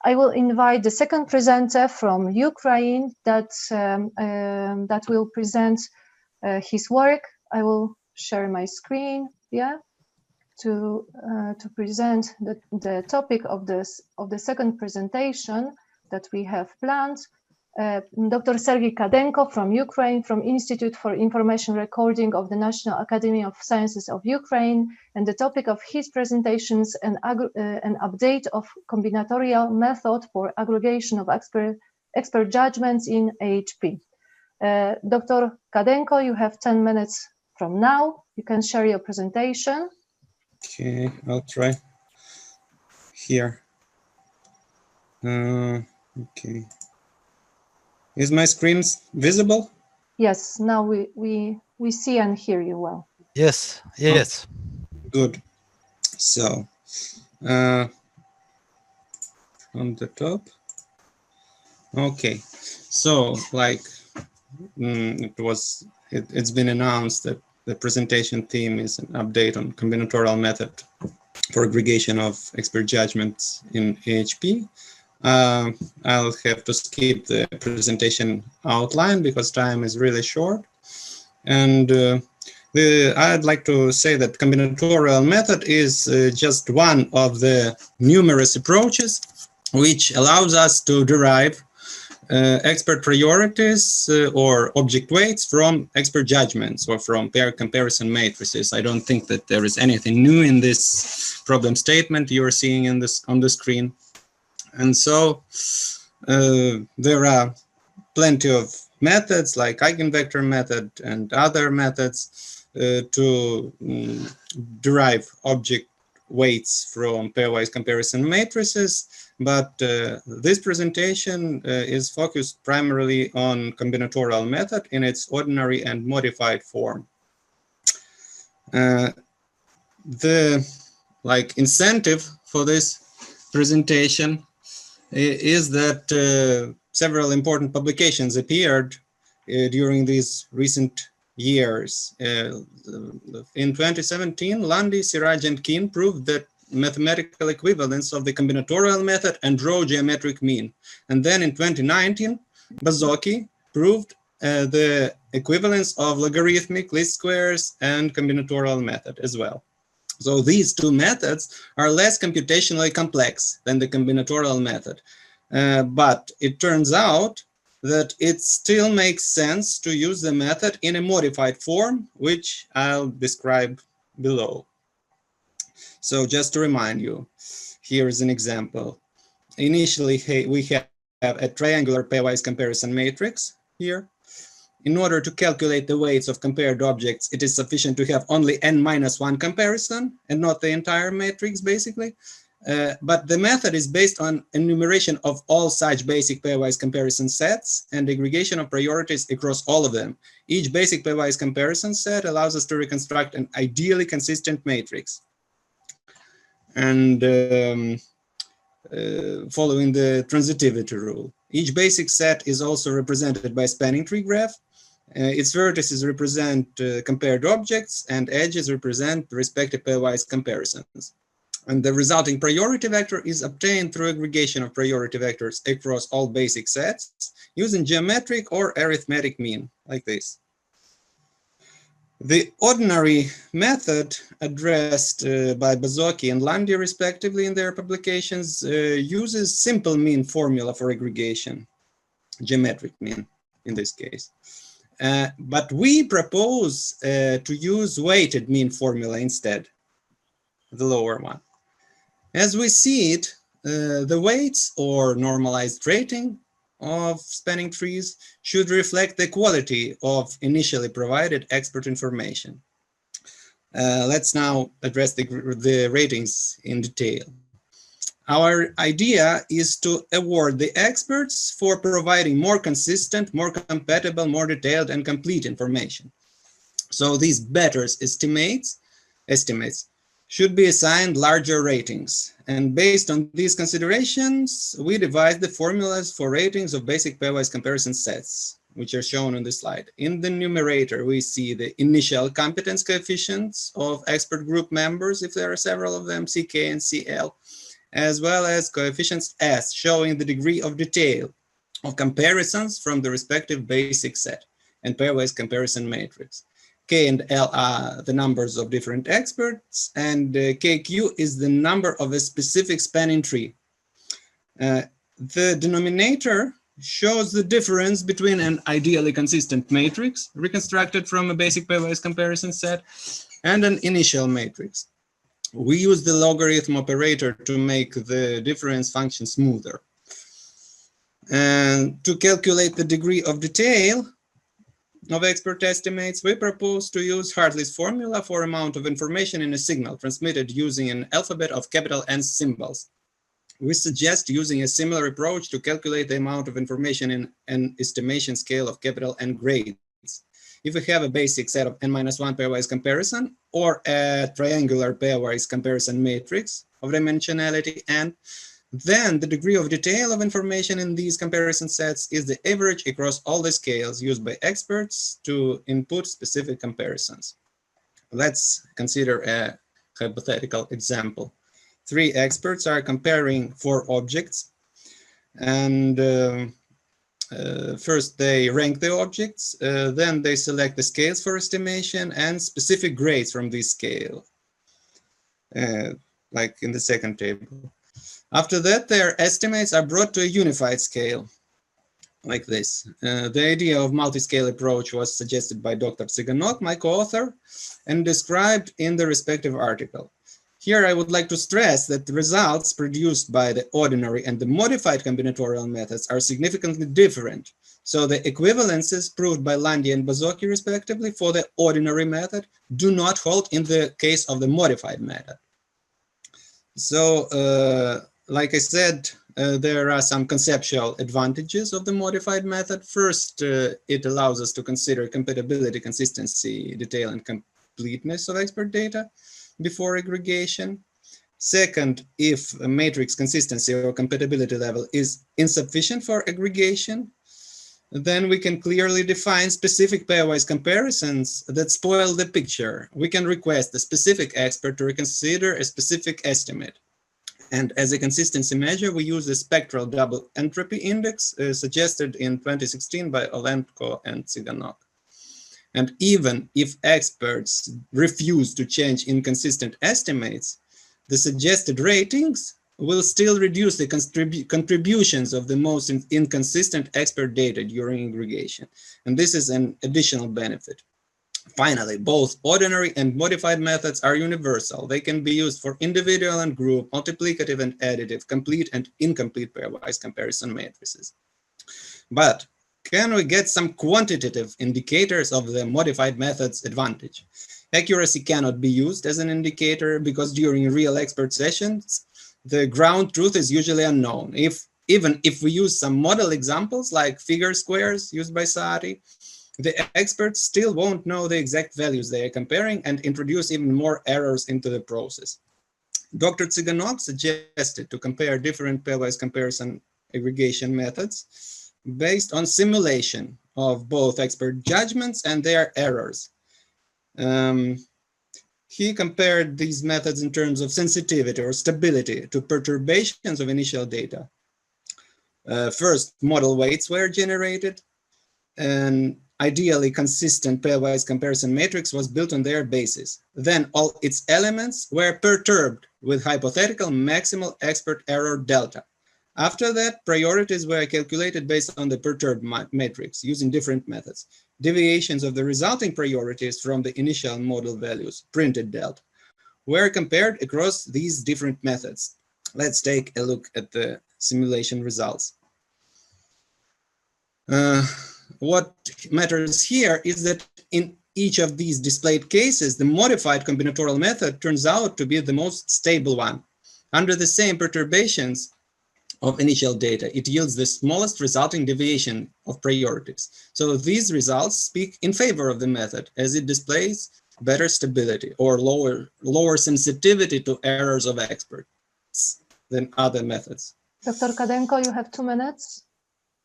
I will invite the second presenter from Ukraine that will present his work. I will share my screen, yeah, to present the topic of the second presentation that we have planned. Dr. Sergii Kadenko from Ukraine, from Institute for Information Recording of the National Academy of Sciences of Ukraine, and the topic of his presentations an update of combinatorial method for aggregation of expert judgments in AHP. Dr. Kadenko, you have 10 minutes from now. You can share your presentation. Okay, I'll try. Here. Okay. Is my screen visible? Yes, now we see and hear you well. Yes, yes. Oh, good. So, from the top. Okay. So, like, it's been announced that the presentation theme is an update on combinatorial method for aggregation of expert judgments in AHP. I'll have to skip the presentation outline because time is really short. And I'd like to say that combinatorial method is just one of the numerous approaches which allows us to derive expert priorities or object weights from expert judgments or from pair comparison matrices. I don't think that there is anything new in this problem statement you're seeing on the screen. And so there are plenty of methods like eigenvector method and other methods to derive object weights from pairwise comparison matrices. But this presentation is focused primarily on combinatorial method in its ordinary and modified form. The incentive for this presentation is that several important publications appeared during these recent years. In 2017, Lundy, Siraj, and Keen proved that mathematical equivalence of the combinatorial method and row geometric mean. And then in 2019, Bazoki proved the equivalence of logarithmic least squares and combinatorial method as well. So these two methods are less computationally complex than the combinatorial method. But it turns out that it still makes sense to use the method in a modified form, which I'll describe below. So just to remind you, here is an example. Initially, we have a triangular pairwise comparison matrix here. In order to calculate the weights of compared objects, it is sufficient to have only n-1 comparison and not the entire matrix, basically. But the method is based on enumeration of all such basic pairwise comparison sets and aggregation of priorities across all of them. Each basic pairwise comparison set allows us to reconstruct an ideally consistent matrix. And following the transitivity rule. Each basic set is also represented by a spanning tree graph. Its vertices represent compared objects and edges represent respective pairwise comparisons. And the resulting priority vector is obtained through aggregation of priority vectors across all basic sets using geometric or arithmetic mean, like this. The ordinary method addressed by Bazoki and Lundy, respectively, in their publications, uses simple mean formula for aggregation, geometric mean in this case. But we propose to use weighted mean formula instead, the lower one. As we see it, the weights or normalized rating of spanning trees should reflect the quality of initially provided expert information. Let's now address the ratings in detail. Our idea is to award the experts for providing more consistent, more compatible, more detailed and complete information. So these better estimates should be assigned larger ratings. And based on these considerations, we devised the formulas for ratings of basic pairwise comparison sets, which are shown on this slide. In the numerator, we see the initial competence coefficients of expert group members, if there are several of them, CK and CL. as well as coefficients S, showing the degree of detail of comparisons from the respective basic set and pairwise comparison matrix. K and L are the numbers of different experts, and KQ is the number of a specific spanning tree. The denominator shows the difference between an ideally consistent matrix reconstructed from a basic pairwise comparison set and an initial matrix. We use the logarithm operator to make the difference function smoother. And to calculate the degree of detail of expert estimates, we propose to use Hartley's formula for amount of information in a signal transmitted using an alphabet of capital N symbols. We suggest using a similar approach to calculate the amount of information in an estimation scale of capital N grades. If we have a basic set of n-1 pairwise comparison or a triangular pairwise comparison matrix of dimensionality n, then the degree of detail of information in these comparison sets is the average across all the scales used by experts to input specific comparisons. Let's consider a hypothetical example. 3 experts are comparing 4 objects, and first they rank the objects, then they select the scales for estimation and specific grades from this scale, like in the second table. After that, their estimates are brought to a unified scale, like this. The idea of multi-scale approach was suggested by Dr. Tsyganok, my co-author, and described in the respective article. Here, I would like to stress that the results produced by the ordinary and the modified combinatorial methods are significantly different. So the equivalences proved by Landi and Bazocchi, respectively, for the ordinary method do not hold in the case of the modified method. So, like I said, there are some conceptual advantages of the modified method. First, it allows us to consider compatibility, consistency, detail, and completeness of expert data before aggregation. Second, if a matrix consistency or compatibility level is insufficient for aggregation, then we can clearly define specific pairwise comparisons that spoil the picture. We can request a specific expert to reconsider a specific estimate. And as a consistency measure, we use the spectral double entropy index suggested in 2016 by Olenko and Tsyganok. And even if experts refuse to change inconsistent estimates, the suggested ratings will still reduce the contributions of the most inconsistent expert data during aggregation. And this is an additional benefit. Finally, both ordinary and modified methods are universal. They can be used for individual and group, multiplicative and additive, complete and incomplete pairwise comparison matrices. But can we get some quantitative indicators of the modified method's advantage? Accuracy cannot be used as an indicator because during real expert sessions, the ground truth is usually unknown. Even if we use some model examples like figure squares used by SAHP, the experts still won't know the exact values they are comparing and introduce even more errors into the process. Dr. Tsyganok suggested to compare different pairwise comparison aggregation methods based on simulation of both expert judgments and their errors. He compared these methods in terms of sensitivity or stability to perturbations of initial data. First, model weights were generated, and ideally consistent pairwise comparison matrix was built on their basis. Then all its elements were perturbed with hypothetical maximal expert error delta. After that, priorities were calculated based on the perturbed matrix using different methods. Deviations of the resulting priorities from the initial model values, printed delta, were compared across these different methods. Let's take a look at the simulation results. What matters here is that in each of these displayed cases, the modified combinatorial method turns out to be the most stable one. Under the same perturbations of initial data, it yields the smallest resulting deviation of priorities. So these results speak in favor of the method as it displays better stability or lower sensitivity to errors of experts than other methods. Dr. Kadenko, you have 2 minutes.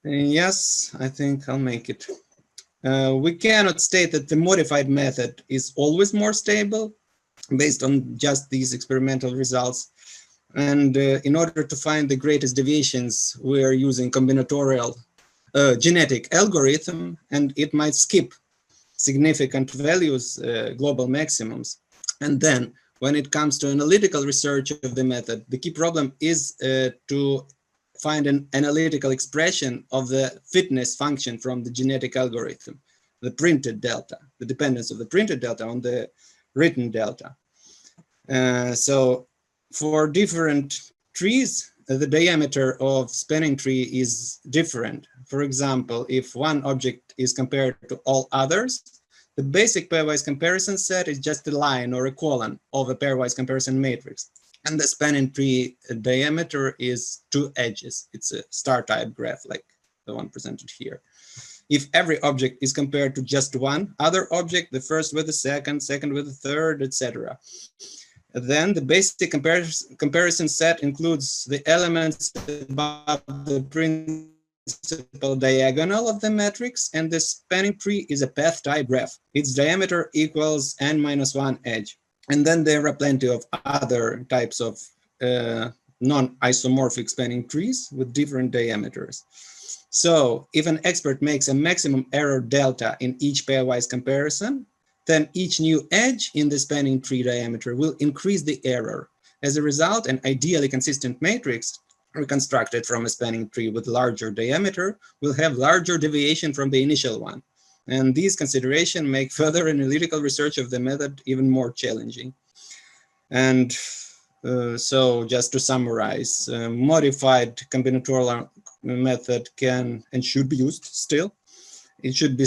Yes, I think I'll make it. We cannot state that the modified method is always more stable based on just these experimental results. And in order to find the greatest deviations, we are using combinatorial genetic algorithm, and it might skip significant values, global maximums. And then when it comes to analytical research of the method, the key problem is to find an analytical expression of the fitness function from the genetic algorithm, the printed delta, the dependence of the printed delta on the written delta. So for different trees, the diameter of spanning tree is different. For example, if one object is compared to all others, the basic pairwise comparison set is just a line or a column of a pairwise comparison matrix. And the spanning tree diameter is 2 edges. It's a star type graph like the one presented here. If every object is compared to just one other object, the first with the second, second with the third, etc., then the basic comparison set includes the elements above the principal diagonal of the matrix, and the spanning tree is a path type graph. Its diameter equals n-1 edge. And then there are plenty of other types of non-isomorphic spanning trees with different diameters. So if an expert makes a maximum error delta in each pairwise comparison, then each new edge in the spanning tree diameter will increase the error. As a result, an ideally consistent matrix reconstructed from a spanning tree with larger diameter will have larger deviation from the initial one. And these considerations make further analytical research of the method even more challenging. And so just to summarize, modified combinatorial method can and should be used still. It should be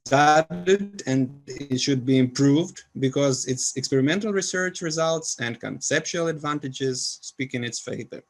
studied and it should be improved because its experimental research results and conceptual advantages speak in its favor.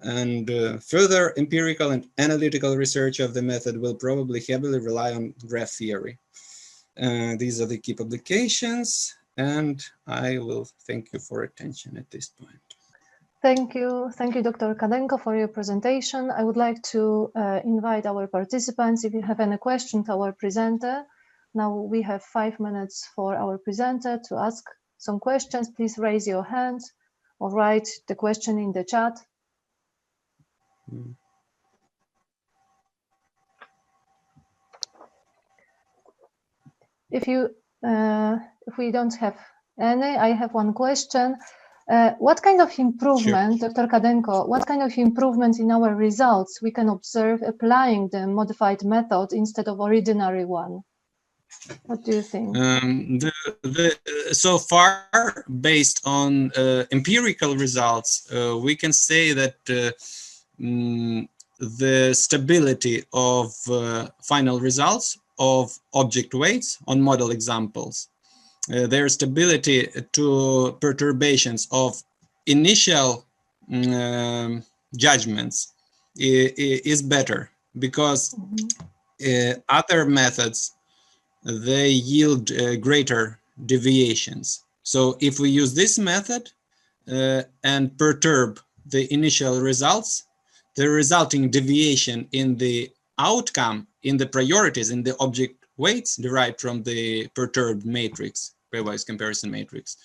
And further empirical and analytical research of the method will probably heavily rely on graph theory. These are the key publications, and I will thank you for attention at this point. Thank you, Dr. Kadenko, for your presentation. I would like to invite our participants, if you have any question to our presenter. Now we have 5 minutes for our presenter to ask some questions. Please raise your hand or write the question in the chat. If we don't have any, I have one question. What kind of improvement, sure. Dr. Kadenko, what kind of improvement in our results we can observe applying the modified method instead of ordinary one? What do you think? So far, based on empirical results, we can say that the stability of final results of object weights on model examples, their stability to perturbations of initial judgments is better because other methods, they yield greater deviations. So if we use this method and perturb the initial results, the resulting deviation in the outcome, in the priorities, in the object weights derived from the perturbed matrix, pairwise comparison matrix,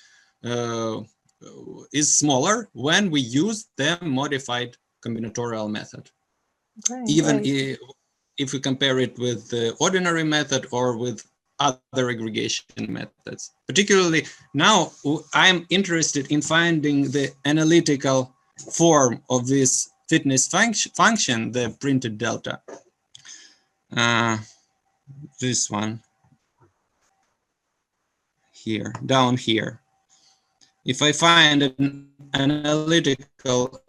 is smaller when we use the modified combinatorial method. Even if we compare it with the ordinary method or with other aggregation methods. Particularly now, I'm interested in finding the analytical form of this fitness function, the printed delta. This one here, down here. If I find an analytical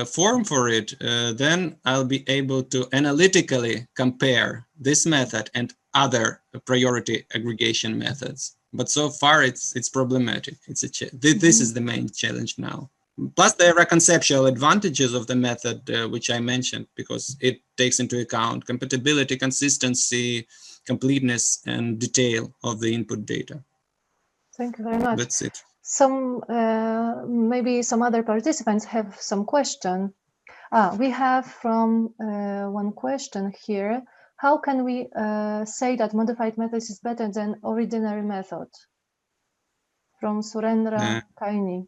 form for it, then I'll be able to analytically compare this method and other priority aggregation methods. But so far, it's problematic. It's this is the main challenge now. Plus, there are conceptual advantages of the method, which I mentioned, because it takes into account compatibility, consistency, completeness, and detail of the input data. Thank you very much. That's it. Maybe some other participants have some question. We have from one question here. How can we say that modified method is better than ordinary method? From Surendra Kaini.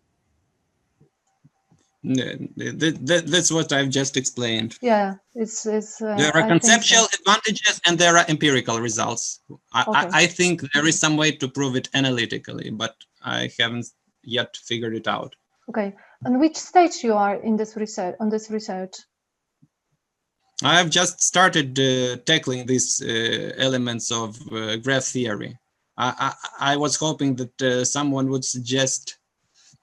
That's what I've just explained. Yeah, it's There are conceptual advantages and there are empirical results. I think there is some way to prove it analytically, but I haven't yet figured it out. Okay, and which stage you are in this research? On this research, I have just started tackling these elements of graph theory. I was hoping that someone would suggest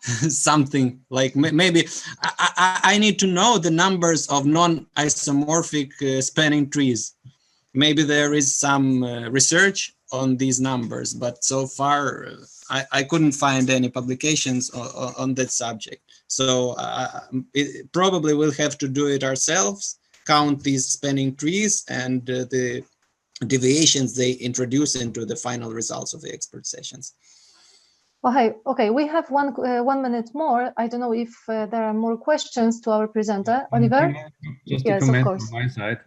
something like maybe I need to know the numbers of non-isomorphic spanning trees. Maybe there is some research on these numbers, but so far I couldn't find any publications on that subject. So probably we'll have to do it ourselves, count these spanning trees and the deviations they introduce into the final results of the expert sessions. Okay, we have 1 minute more. I don't know if there are more questions to our presenter. Oliver? Just a comment from my side.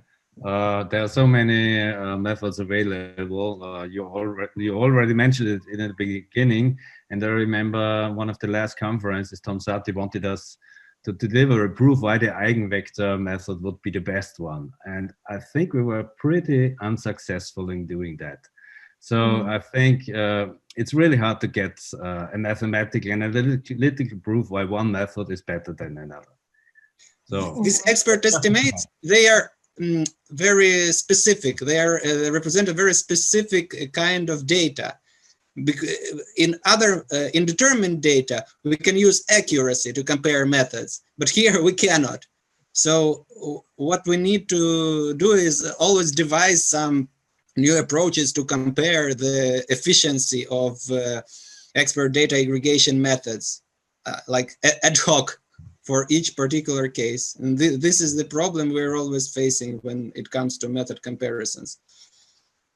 There are so many methods available. You already mentioned it in the beginning, and I remember one of the last conferences, Tom Sati wanted us to deliver a proof why the eigenvector method would be the best one. And I think we were pretty unsuccessful in doing that. So I think it's really hard to get a mathematical and analytical proof why one method is better than another. So these expert estimates, they are very specific. They are represent a very specific kind of data. In other indeterminate data, we can use accuracy to compare methods, but here we cannot. So what we need to do is always devise some new approaches to compare the efficiency of expert data aggregation methods, like ad hoc for each particular case. And this is the problem we're always facing when it comes to method comparisons.